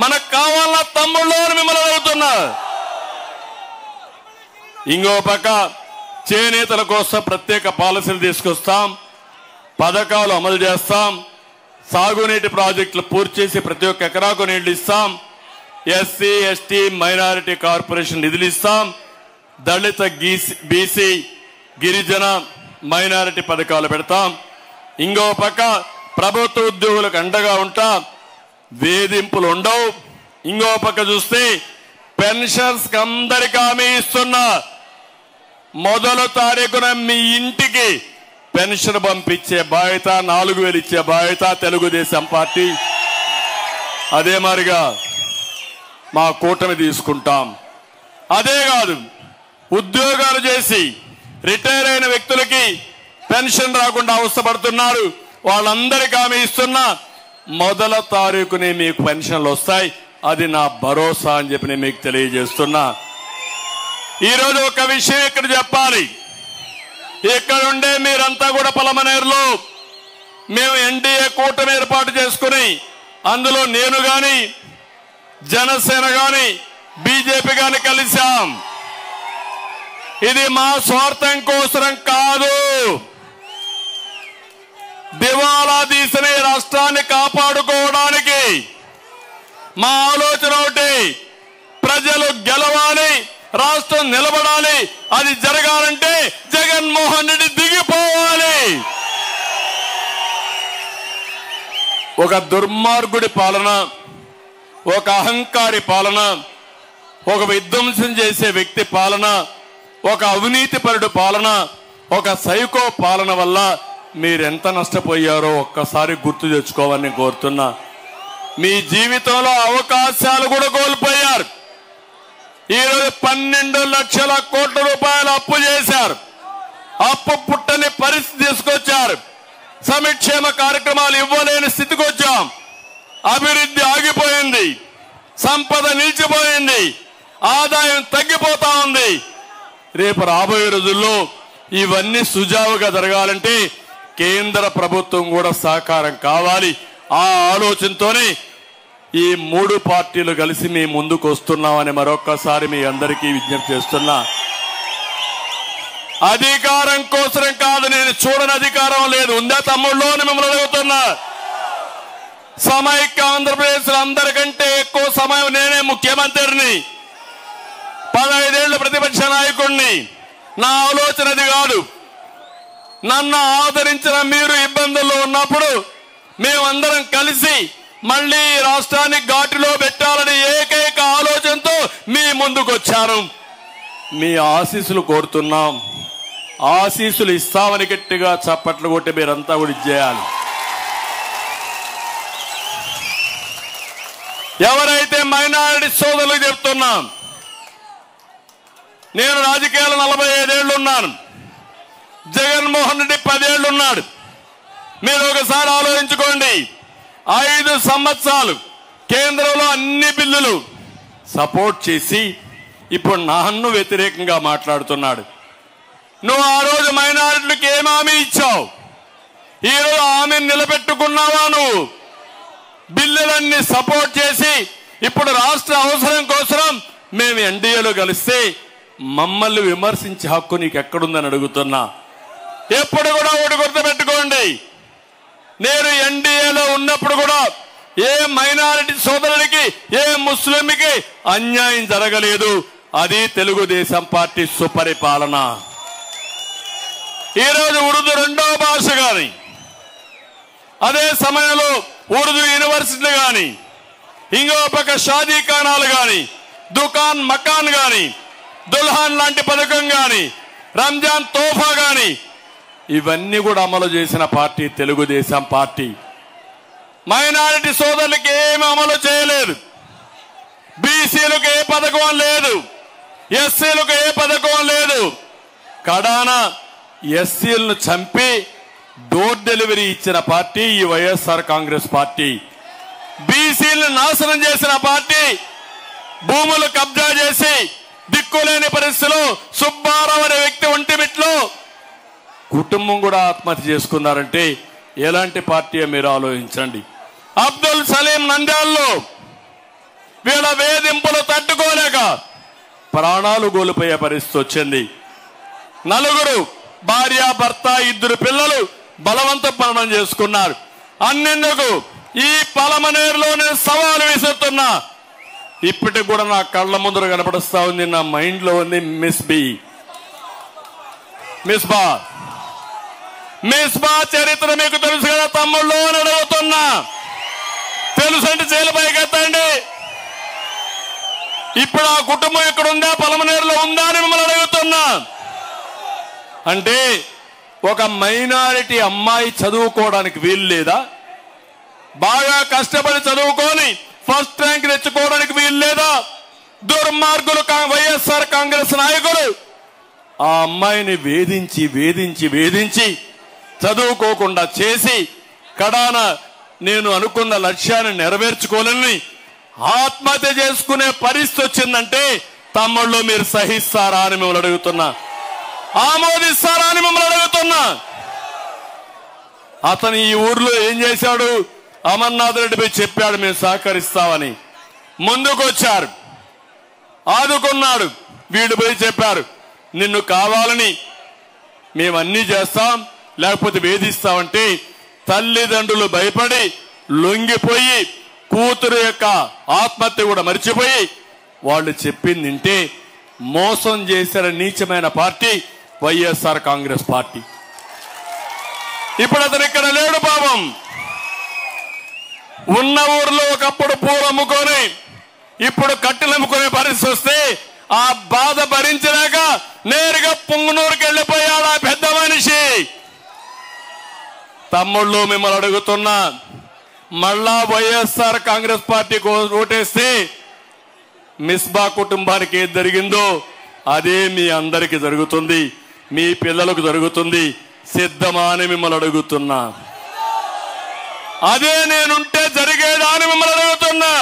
మనకు కావాలన్న తమ్ముళ్ళు అని మిమ్మల్ని అడుగుతున్నా. ఇంకో పక్క చేనేతల కోసం ప్రత్యేక పాలసీలు తీసుకొస్తాం, పథకాలు అమలు చేస్తాం, సాగునీటి ప్రాజెక్టులు పూర్తి చేసి ప్రతి ఒక్క ఎకరాకు నీళ్లు ఇస్తాం, ఎస్సీ ఎస్టీ మైనారిటీ కార్పొరేషన్ నిధులు ఇస్తాం, దళిత బీసీ గిరిజన మైనారిటీ పథకాలు పెడతాం. ఇంకో పక్క ప్రభుత్వ ఉద్యోగులకు అండగా ఉంటా, వేధింపులు ఉండవు. ఇంకో పక్క చూస్తే పెన్షన్స్ అందరికీ హామీ ఇస్తున్నా, మొదటి తారీఖున మీ ఇంటికి పెన్షన్ పంపించే బాధ్యత, 4000 ఇచ్చే బాధ్యత తెలుగుదేశం పార్టీ. అదే మాదిరిగా మా కూటమి తీసుకుంటాం. అదే కాదు, ఉద్యోగాలు చేసి రిటైర్ అయిన వ్యక్తులకి పెన్షన్ రాకుండా అవస్థపడుతున్నారు, వాళ్ళందరికీ హామీ ఇస్తున్నా, మొదటి తారీఖునే మీకు పెన్షన్లు వస్తాయి. అది నా భరోసా అని చెప్పి నేను మీకు తెలియజేస్తున్నా. ఈరోజు ఒక విషయం ఇక్కడ చెప్పాలి. ఇక్కడ ఉండే మీరంతా కూడా పలమనేరులో మేము ఎన్డీఏ కూటమి ఏర్పాటు చేసుకుని అందులో నేను గాని జనసేన గాని బీజేపీ గాని కలిశాం. ఇది మా స్వార్థం కోసం కాదు. దివాలా తీసిన రాష్ట్రాన్ని కాపాడుకోవడానికి మా ఆలోచన ఒకటి, ప్రజలు గెలవాలి, రాష్ట్రం నిలబడాలి. అది జరగాలంటే జగన్మోహన్ రెడ్డి దిగిపోవాలి. ఒక దుర్మార్గుడి పాలన, ఒక అహంకారి పాలన, ఒక విధ్వంసం చేసే వ్యక్తి పాలన, ఒక అవినీతిపరుడు పాలన, ఒక సైకో పాలన వల్ల మీరెంత నష్టపోయారో ఒక్కసారి గుర్తు తెచ్చుకోవాలని కోరుతున్నా. మీ జీవితంలో అవకాశాలు కూడా కోల్పోయారు. ఈరోజు 12 లక్షల కోట్ల రూపాయలు అప్పు చేశారు. అప్పు పుట్టని పరిస్థితి తీసుకొచ్చారు. సంక్షేమ కార్యక్రమాలు ఇవ్వలేని స్థితికి వచ్చాం. అభివృద్ధి ఆగిపోయింది, సంపద నిలిచిపోయింది, ఆదాయం తగ్గిపోతా ఉంది. రేపు రాబోయే రోజుల్లో ఇవన్నీ సుజావుగా జరగాలంటే కేంద్ర ప్రభుత్వం కూడా సహకారం కావాలి. ఆ ఆలోచనతోనే ఈ 3 పార్టీలు కలిసి మీ ముందుకు వస్తున్నామని మరొక్కసారి మీ అందరికీ విజ్ఞప్తి చేస్తున్నా. అధికారం కోసం కాదు, నేను చూడని అధికారం లేదు. ఉందా తమ్ముళ్ళు అని మిమ్మల్ని అడుగుతున్నా. సమైక్య ఆంధ్రప్రదేశ్ అందరికంటే ఎక్కువ సమయం నేనే ముఖ్యమంత్రిని, 15 ఏళ్ల ప్రతిపక్ష నాయకుడిని. నా ఆలోచన అది కాదు. నన్ను ఆదరించిన మీరు ఇబ్బందుల్లో ఉన్నప్పుడు మేమందరం కలిసి మళ్ళీ రాష్ట్రాన్ని ఘాటులో పెట్టాలని ఏకైక ఆలోచనతో మీ ముందుకు వచ్చాను. మీ ఆశీస్సులు కోరుతున్నాం. ఆశీస్సులు ఇస్తామని గట్టిగా చప్పట్లు కొట్టి మీరంతా కూడా ఇచ్చేయాలి. ఎవరైతే మైనారిటీ సోదరులకు చెప్తున్నాం, నేను రాజకీయాలు 45 ఏళ్ళు ఉన్నాను. జగన్మోహన్ రెడ్డి 10 ఏళ్ళు ఉన్నాడు. మీరు ఒకసారి ఆలోచించుకోండి. 5 సంవత్సరాలు కేంద్రంలో అన్ని బిల్లులు సపోర్ట్ చేసి ఇప్పుడు నన్ను వ్యతిరేకంగా మాట్లాడుతున్నాడు. నువ్వు ఆ రోజు మైనారిటీలకు ఏం హామీ ఇచ్చావు? ఈరోజు హామీని నిలబెట్టుకున్నావా? నువ్వు బిల్లులన్నీ సపోర్ట్ చేసి ఇప్పుడు రాష్ట్ర అవసరం కోసం మేము ఎన్డీఏలో కలిస్తే మమ్మల్ని విమర్శించే హక్కు నీకు ఎక్కడుందని అడుగుతున్నా. ఎప్పుడు కూడా ఒకటి గుర్తుపెట్టుకోండి, నేను ఎన్డీఏలో ఉన్నప్పుడు కూడా ఏ మైనారిటీ సోదరుడికి, ఏ ముస్లింకి అన్యాయం జరగలేదు. అది తెలుగుదేశం పార్టీ సుపరిపాలన. ఈరోజు ఉర్దూ 2వ భాష కానీ, అదే సమయంలో ఉర్దూ యూనివర్సిటీ కానీ, ఇంకో పక్క షాదీ ఖానాలు కానీ, దుకాన్ మకాన్ కానీ, దుల్హాన్ లాంటి పథకం కానీ, రంజాన్ తోఫా కానీ, ఇవన్నీ కూడా అమలు చేసిన పార్టీ తెలుగుదేశం పార్టీ. మైనారిటీ సోదరులకు ఏమి అమలు చేయలేదు. బీసీలకు ఏ పథకం లేదు, ఎస్సీలకు ఏ పథకం లేదు. కడాన ఎస్సీలను చంపి డోర్ డెలివరీ ఇచ్చిన పార్టీ ఈ వైఎస్ఆర్ కాంగ్రెస్ పార్టీ. బీసీలను నాశనం చేసిన పార్టీ. భూములు కబ్జా చేసి దిక్కులేని పరిస్థితిలో సుబ్బారావు అనే వ్యక్తి ఒంటిమిట్లో కుటుంబం కూడా ఆత్మహత్య చేసుకున్నారంటే ఎలాంటి పార్టీ మీరు ఆలోచించండి. అబ్దుల్ సలీం నంద్యాలలో వీళ్ళ వేధింపులు తట్టుకోలేక ప్రాణాలు కోల్పోయే పరిస్థితి వచ్చింది. 4 భార్య భర్త 2 పిల్లలు బలవంత మరణం చేసుకున్నారు. అన్నెందుకు ఈ పలమనేరులో నేను సవాలు విసురుతున్నా. ఇప్పటికి కూడా నా కళ్ళ ముందర కనపడుస్తా ఉంది, నా మైండ్ లో ఉంది. మిస్బా చరిత్ర మీకు తెలుసు కదా తమ్ముళ్ళు అని అడుగుతున్నా. తెలుసంటే చేలపైకి ఎత్తండి. ఇప్పుడు ఆ కుటుంబం ఇక్కడ ఉందా, పలమనేరులో ఉందా అని మిమ్మల్ని అడుగుతున్నా. అంటే ఒక మైనారిటీ అమ్మాయి చదువుకోవడానికి వీలు లేదా? బాగా కష్టపడి చదువుకొని ఫస్ట్ ర్యాంక్ తెచ్చుకోవడానికి వీలు లేదా? దుర్మార్గులు వైఎస్ఆర్ కాంగ్రెస్ నాయకులు ఆ అమ్మాయిని వేధించి వేధించి వేధించి చదువుకోకుండా చేసి కడాన నేను అనుకున్న లక్ష్యాన్ని నెరవేర్చుకోలేని ఆత్మహత్య చేసుకునే పరిస్థితి వచ్చిందంటే తమ్ముళ్ళు మీరు సహిస్తారా అని మిమ్మల్ని అడుగుతున్నా. ఆమోదిస్తారా అని మిమ్మల్ని అడుగుతున్నా. అతను ఈ ఊర్లో ఏం చేశాడు? అమర్నాథ్ రెడ్డి పోయి చెప్పాడు మేము సహకరిస్తామని. ముందుకు వచ్చారు, ఆదుకున్నాడు. వీడు పోయి చెప్పారు నిన్ను కావాలని మేమన్నీ చేస్తాం లేకపోతే వేధిస్తామంటే తల్లిదండ్రులు భయపడి లొంగిపోయి కూతురు యొక్క ఆత్మహత్య కూడా మర్చిపోయి వాళ్ళు చెప్పింది వింటే మోసం చేసిన నీచమైన పార్టీ వైఎస్ఆర్ కాంగ్రెస్ పార్టీ. ఇప్పుడు అతను ఇక్కడ లేడు పాపం. ఉన్న ఊర్లో ఒకప్పుడు పూలు అమ్ముకొని ఇప్పుడు కట్టెలు అమ్ముకునే పరిస్థితి వస్తే ఆ బాధ భరించలేక నేరుగా పుంగనూరుకి వెళ్ళిపోయాడు ఆ పెద్ద మనిషి. తమ్ముళ్ళు మిమ్మల్ని అడుగుతున్నా, మళ్ళా వైఎస్ఆర్ కాంగ్రెస్ పార్టీకి ఓటేస్తే మిస్బా కుటుంబానికి ఏది జరిగిందో అదే మీ అందరికీ జరుగుతుంది, మీ పిల్లలకు జరుగుతుంది. సిద్ధమా అని మిమ్మల్ని అడుగుతున్నా. అదే నేనుంటే జరిగేదా అని మిమ్మల్ని అడుగుతున్నా.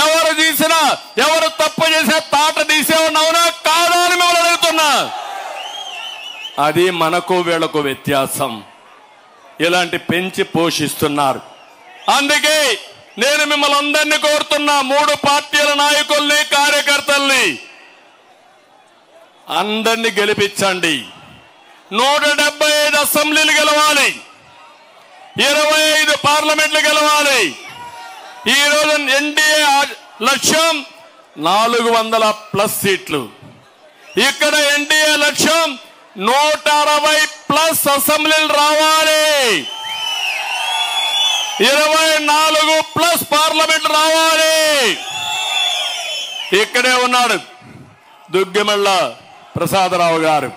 ఎవరు తీసినా, ఎవరు తప్పు చేసే తాట తీసేవాడిని అవునా కాదా అని మిమ్మల్ని అడుగుతున్నా. అది మనకు వీళ్లకు వ్యత్యాసం. ఇలాంటి పెంచి పోషిస్తున్నారు. అందుకే నేను మిమ్మల్ని అందరినీ కోరుతున్నా, 3 పార్టీల నాయకుల్ని, కార్యకర్తల్ని అందరినీ గెలిపించండి. 175 అసెంబ్లీలు గెలవాలి, 25 పార్లమెంట్లు గెలవాలి. ఈ రోజు ఎన్డీఏ లక్ష్యం 400+ సీట్లు. ఇక్కడ ఎన్డీఏ లక్ష్యం 160+ అసెంబ్లీలు రావాలి, 24+ పార్లమెంట్ రావాలి. ఇక్కడే ఉన్నాడు దుగ్గిమళ్ళ ప్రసాదరావు గారు.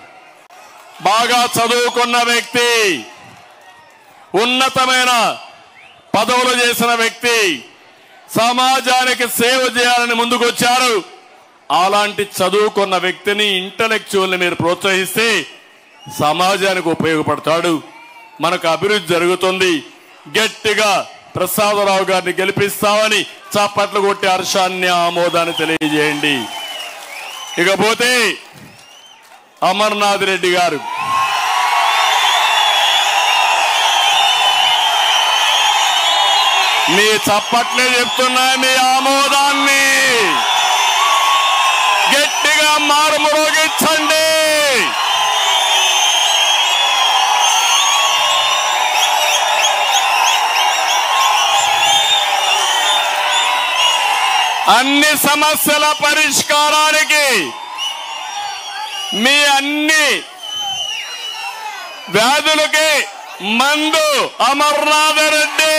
బాగా చదువుకున్న వ్యక్తి, ఉన్నతమైన పదవులు చేసిన వ్యక్తి, సమాజానికి సేవ చేయాలని ముందుకొచ్చారు. అలాంటి చదువుకున్న వ్యక్తిని, ఇంటలెక్చువల్ని మీరు ప్రోత్సహిస్తే సమాజానికి ఉపయోగపడతాడు, మనకు అభివృద్ధి జరుగుతుంది. గట్టిగా ప్రసాదరావు గారిని గెలిపిస్తామని చప్పట్లు కొట్టి హర్షాన్ని, ఆమోదాన్ని తెలియజేయండి. ఇకపోతే అమర్నాథ్ రెడ్డి గారు, మీ చప్పట్లే చెప్తున్నా, మీ ఆమోదాన్ని గట్టిగా మారుమోగించండి. అన్ని సమస్యల పరిష్కారానికి, మీ అన్ని వ్యాధులకి మందు అమర్నాథ్ రెడ్డి.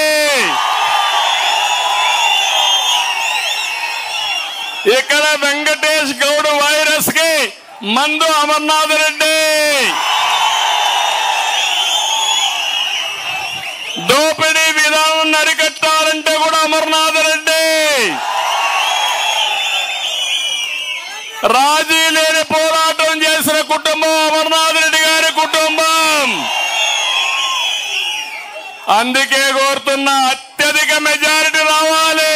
ఇక్కడ వెంకటేష్ గౌడ్ వైరస్ కి మందు అమర్నాథ్ రెడ్డి. దోపిడీ విధానం అరికట్టాలంటే కూడా అమర్నాథ్ రెడ్డి. రాజీ లేని పోరాటం చేసిన కుటుంబం అమర్నాథ్ రెడ్డి గారి కుటుంబం. అందుకే కోరుతున్న, అత్యధిక మెజారిటీ రావాలి,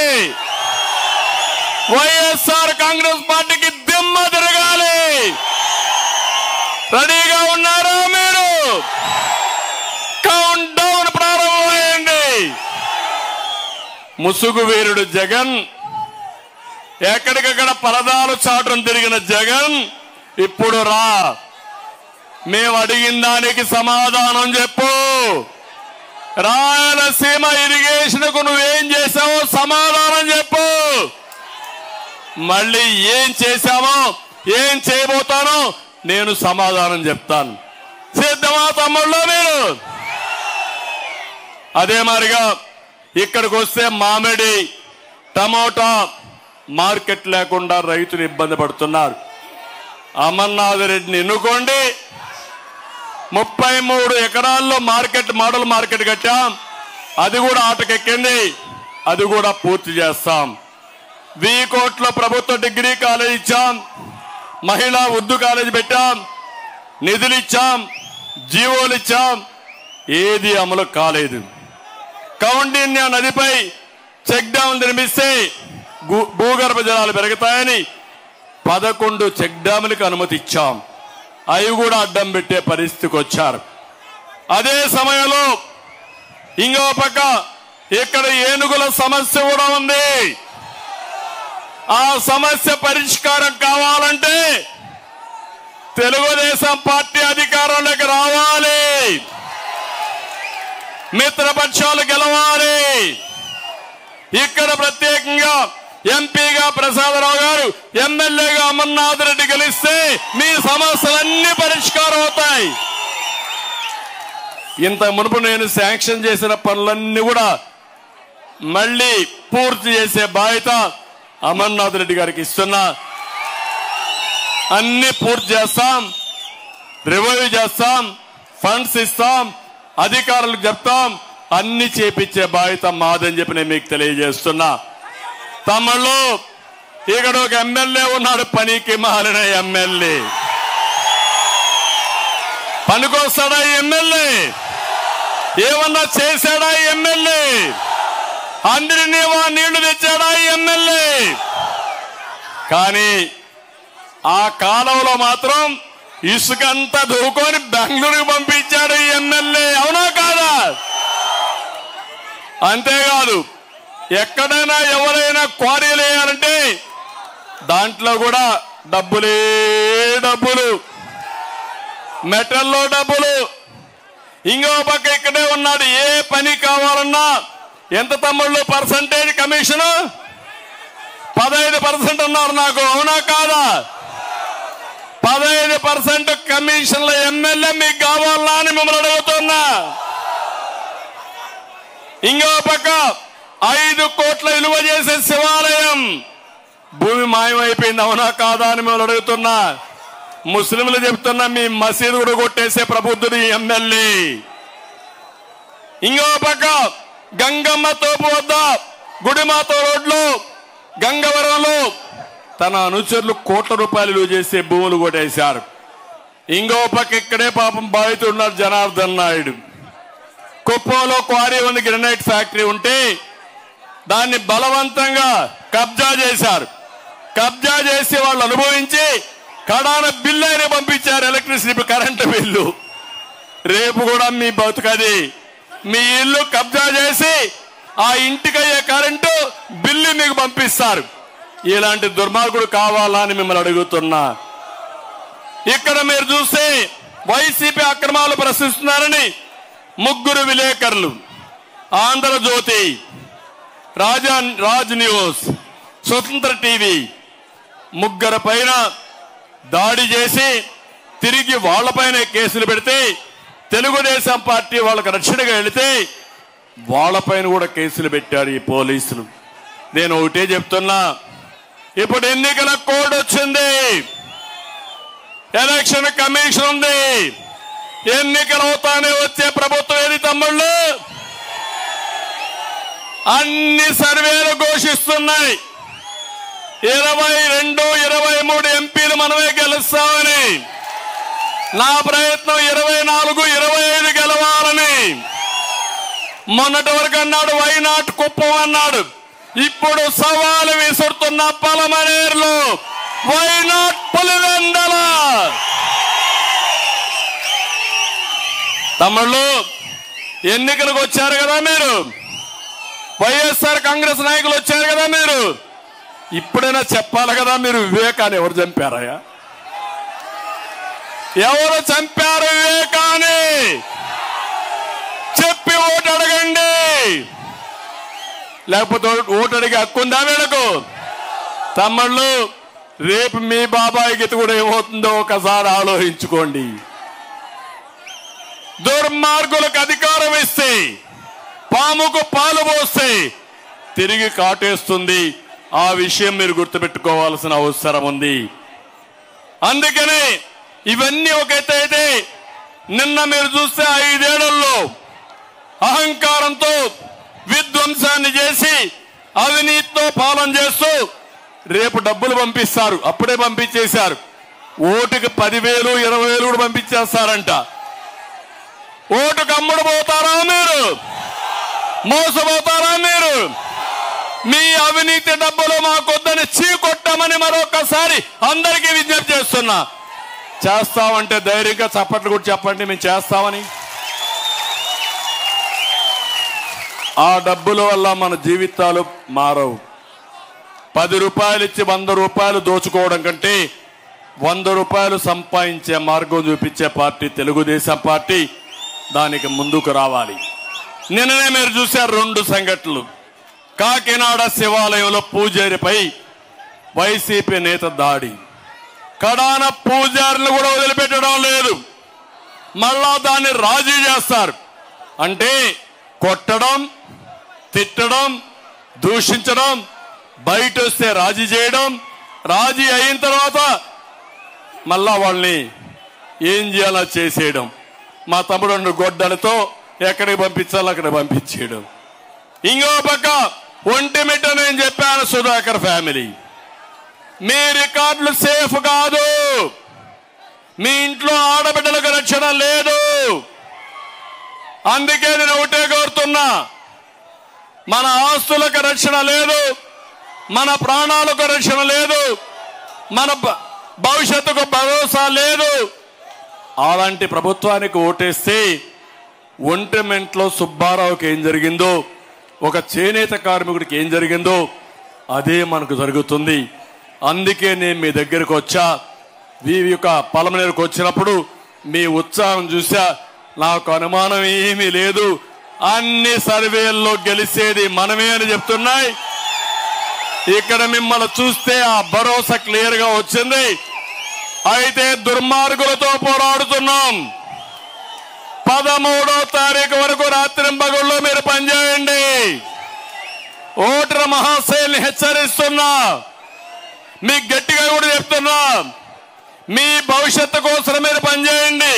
వైఎస్ఆర్ కాంగ్రెస్ పార్టీకి దిమ్మ తిరగాలి. రెడీగా ఉన్నారా మీరు? కౌంట్ డౌన్ ప్రారంభమైంది. ముసుగు వీరుడు జగన్, ఎక్కడికక్కడ పరదాలు చాటును తిరిగిన జగన్ ఇప్పుడు రా, మేము అడిగిన దానికి సమాధానం చెప్పు. రాయలసీమ ఇరిగేషన్ కు నువ్వేం చేశావో సమాధానం చెప్పు. మళ్ళీ ఏం చేశామో, ఏం చేయబోతానో నేను సమాధానం చెప్తాను. సిద్ధమా తమ్ముళ్ళు మీరు? అదే మాదిరిగా ఇక్కడికి వస్తే మామిడి, టమోటా మార్కెట్ లేకుండా రైతులు ఇబ్బంది పడుతున్నారు. అమర్నాథ్ రెడ్డిని ఎన్నుకోండి. 33 ఎకరాల్లో మార్కెట్, మోడల్ మార్కెట్ కట్టాం, అది కూడా ఆటకెక్కింది, అది కూడా పూర్తి చేస్తాం. వీకోట్లో ప్రభుత్వ డిగ్రీ కాలేజ్ ఇచ్చాం, మహిళా ఉర్దూ కాలేజ్ పెట్టాం, నిధులు ఇచ్చాం, జీవోలు ఇచ్చాం, ఏది అమలు కాలేదు. కౌండిన్య నదిపై చెక్ డ్యాం నిర్మిస్తే భూగర్భ జలాలు పెరుగుతాయని 11 చెక్ డ్యాములకు అనుమతి ఇచ్చాం, అవి కూడా అడ్డం పెట్టే పరిస్థితికి వచ్చారు. అదే సమయంలో ఇంకో పక్క ఇక్కడ ఏనుగుల సమస్య కూడా ఉంది. ఆ సమస్య పరిష్కారం కావాలంటే తెలుగుదేశం పార్టీ అధికారంలోకి రావాలి, మిత్రపక్షాలు గెలవాలి. ఇక్కడ ప్రత్యేకంగా ఎంపీగా ప్రసాదరావు గారు, ఎమ్మెల్యేగా అమర్నాథ్ రెడ్డి గెలిస్తే మీ సమస్యలన్నీ పరిష్కారం అవుతాయి. ఇంత మునుపు నేను శాంక్షన్ చేసిన పనులన్నీ కూడా మళ్ళీ పూర్తి చేసే బాధ్యత అమర్నాథ్ రెడ్డి గారికి ఇస్తున్నా. అన్ని పూర్తి చేస్తాం, రివైవ్ చేస్తాం, ఫండ్స్ ఇస్తాం, అధికారులకు చెప్తాం, అన్ని చేపించే బాధ్యత మాదని చెప్పి నేను మీకు తెలియజేస్తున్నా. తమ్ముళ్ళు, ఇక్కడ ఒక ఎమ్మెల్యే ఉన్నాడు, పనికి మాలిన ఎమ్మెల్యే. పనికొస్తాడా ఎమ్మెల్యే? ఏమన్నా చేశాడా ఎమ్మెల్యే? అందరినీ నీళ్లు తెచ్చాడా ఎమ్మెల్యే? కానీ ఆ కాలంలో మాత్రం ఇసుకంతా దూకొని బెంగళూరుకు పంపించాడు ఎమ్మెల్యే. అవునా కాదా? అంతేకాదు, ఎక్కడైనా ఎవరైనా క్వారీలు వేయాలంటే దాంట్లో కూడా డబ్బులే డబ్బులు, మెటల్లో డబ్బులు. ఇంకో పక్క ఇక్కడే ఉన్నాడు, ఏ పని కావాలన్నా ఎంత తమ్ముళ్ళు పర్సంటేజ్ కమిషను? 15% అన్నారు నాకు. అవునా కాదా? 15% కమిషన్ల ఎమ్మెల్యే మీకు కావాలా అని మిమ్మల్ని అడుగుతున్నా. ఇంకో పక్క 5 కోట్ల విలువ చేసే శివాలయం భూమి మాయమైపోయింది. అవునా కాదా అని మిమ్మల్ని అడుగుతున్నా. ముస్లింలు చెప్తున్నా, మీ మసీదు కూడా కొట్టేసే ప్రబుద్ధుడు ఎమ్మెల్యే. ఇంకో పక్క గంగమ్మ తోపు వద్ద గుడిమాత రోడ్లో గంగవరంలో తన అనుచరులు కోట్ల రూపాయలు విలువ చేసే భూములు కొట్టేశారు. ఇంకో పక్క ఇక్కడే పాపం బాధితున్నారు జనార్దన్ నాయుడు. కుప్పంలో క్వారీ ఉంది, గ్రనైట్ ఫ్యాక్టరీ ఉంటే దాన్ని బలవంతంగా కబ్జా చేశారు. కబ్జా చేసి వాళ్ళు అనుభవించి కడాన బిల్లు అయినా పంపించారు, ఎలక్ట్రిసిటీ కరెంటు బిల్లు. రేపు కూడా మీ బతుకది. మీ ఇల్లు కబ్జా చేసి ఆ ఇంటికయ్యే కరెంటు బిల్లు మీకు పంపిస్తారు. ఇలాంటి దుర్మార్గుడు కావాలా అని మిమ్మల్ని అడుగుతున్నా. ఇక్కడ మీరు చూస్తే వైసీపీ అక్రమాలు ప్రశ్నిస్తున్నారని 3 విలేకరులు, ఆంధ్రజ్యోతి, రాజ్ న్యూస్, స్వతంత్ర టీవీ 3 పైన దాడి చేసి తిరిగి వాళ్లపైన కేసులు పెడితే తెలుగుదేశం పార్టీ వాళ్ళకి రక్షణగా వెళితే వాళ్లపైన కూడా కేసులు పెట్టారు ఈ పోలీసులు. నేను ఒకటే చెప్తున్నా, ఇప్పుడు ఎన్నికల కోడ్ వచ్చింది, ఎలక్షన్ కమిషన్ ఉంది. ఎన్నికలు అవుతానే వచ్చే ప్రభుత్వం ఏది తమ్ముళ్ళు? అన్ని సర్వేలు ఘోషిస్తున్నాయి 22, 23 ఎంపీలు మనమే గెలుస్తామని. నా ప్రయత్నం 24, 25 గెలవాలని. మొన్నటి వరకు అన్నాడు వైనాట్ కుప్పం అన్నాడు. ఇప్పుడు సవాలు విసురుతున్న పలమనేరులో వైనాట్ పులివెందల. తమ్ముళ్ళు, ఎన్నికలకు వచ్చారు కదా మీరు, వైఎస్ఆర్ కాంగ్రెస్ నాయకులు వచ్చారు కదా మీరు, ఇప్పుడైనా చెప్పాలి కదా మీరు వివేకాన్ని ఎవరు చంపారయ్యా? ఎవరు చంపారు వివేకాన్ని? చెప్పి ఓటు అడగండి. లేకపోతే ఓటు అడిగే హక్కుందా వీళ్ళకు? తమ్ముళ్ళు, రేపు మీ బాబాయ్ గీత కూడా ఏమవుతుందో ఒకసారి ఆలోచించుకోండి. దుర్మార్గులకు అధికారం ఇస్తే, పాముకు పాలు పోస్తే తిరిగి కాటేస్తుంది. ఆ విషయం మీరు గుర్తుపెట్టుకోవాల్సిన అవసరం ఉంది. అందుకనే ఇవన్నీ ఒక ఎత్తు అయితే, నిన్న మీరు చూస్తే 5 ఏళ్లలో అహంకారంతో విధ్వంసాన్ని చేసి అవినీతితో పాలన చేస్తూ రేపు డబ్బులు పంపిస్తారు, అప్పుడే పంపించేశారు. ఓటుకి 10,000, 20,000 కూడా పంపించేస్తారంట. ఓటుకు అమ్ముడు పోతారా మీరు? మోసపోతారా మీరు? మీ అవినీతి డబ్బులు మాకొద్దని చీకొట్టామని మరొకసారి అందరికీ విజ్ఞప్తి చేస్తున్నా. చేస్తామంటే ధైర్యంగా చప్పట్లు కూడా చెప్పండి, మేము చేస్తామని. ఆ డబ్బుల వల్ల మన జీవితాలు మారవు. 10 రూపాయలు ఇచ్చి 100 రూపాయలు దోచుకోవడం కంటే 100 రూపాయలు సంపాదించే మార్గం చూపించే పార్టీ తెలుగుదేశం పార్టీ. దానికి ముందుకు రావాలి. నిన్ననే మీరు చూశారు 2 సంఘటనలు. కాకినాడ శివాలయంలో పూజారిపై వైసీపీ నేత దాడి. కడాన పూజారులు కూడా వదిలిపెట్టడం లేదు, మళ్ళా దాన్ని రాజీ చేస్తారు. అంటే కొట్టడం, తిట్టడం, దూషించడం, బయట వస్తే రాజీ చేయడం, రాజీ అయిన తర్వాత మళ్ళా వాళ్ళని ఏం చేయాలో చేసేయడం. మా తమ్ముడు గొడ్డలతో ఎక్కడికి పంపించాలో అక్కడ పంపించేయడం. ఇంకో పక్క ఒంటిమిట్ట నేను చెప్పాను, సుధాకర్ ఫ్యామిలీ మీ రికార్డులు సేఫ్ కాదు. మీ ఇంట్లో ఆడబిడ్డలకు రక్షణ లేదు. అందుకే నేను ఒకటే కోరుతున్నా, మన ఆస్తులకు రక్షణ లేదు, మన ప్రాణాలకు రక్షణ లేదు, మన భవిష్యత్తుకు భరోసా లేదు. అలాంటి ప్రభుత్వానికి ఓటేస్తే ఒంటిమెంట్లో సుబ్బారావుకి ఏం జరిగిందో, ఒక చేనేత కార్మికుడికి ఏం జరిగిందో అదే మనకు జరుగుతుంది. అందుకే నేను మీ దగ్గరకు వచ్చా. మీ యొక్క పలమనేరుకు వచ్చినప్పుడు మీ ఉత్సాహం చూసా. నాకు అనుమానం ఏమీ లేదు, అన్ని సర్వేల్లో గెలిచేది మనమే అని చెప్తున్నాయి. ఇక్కడ మిమ్మల్ని చూస్తే ఆ భరోసా క్లియర్ గా వచ్చింది. అయితే దుర్మార్గులతో పోరాడుతున్నాం. 13వ తారీఖు వరకు రాత్రింబగళ్ళు మీరు పనిచేయండి. ఓటరు మహాశయుల్ని హెచ్చరిస్తున్నా, మీకు గట్టిగా కూడా చెప్తున్నా, మీ భవిష్యత్తు కోసం మీరు పనిచేయండి.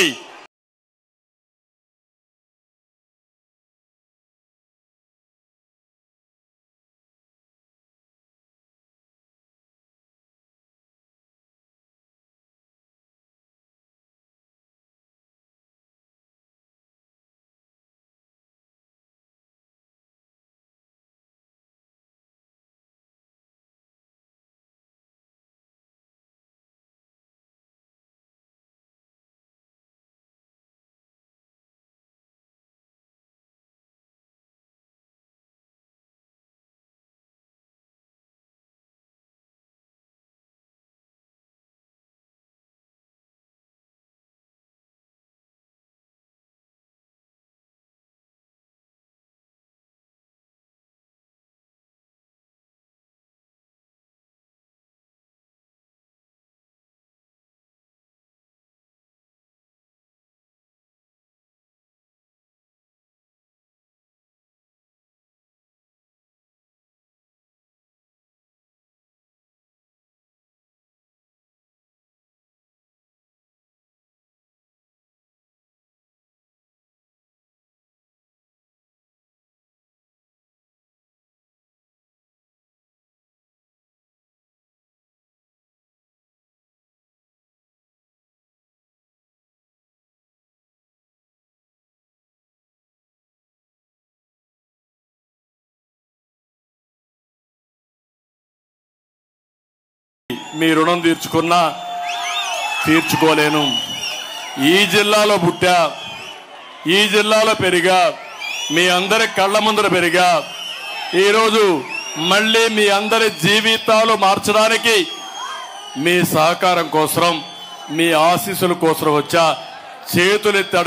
మీ రుణం తీర్చుకోలేను. ఈ జిల్లాలో పుట్టా, ఈ జిల్లాలో పెరిగా, మీ అందరి కళ్ళ ముందర పెరిగా. ఈరోజు మళ్ళీ మీ అందరి జీవితాలు మార్చడానికి మీ సహకారం కోసం, మీ ఆశీస్సుల కోసం వచ్చా. చేతులెత్తాడు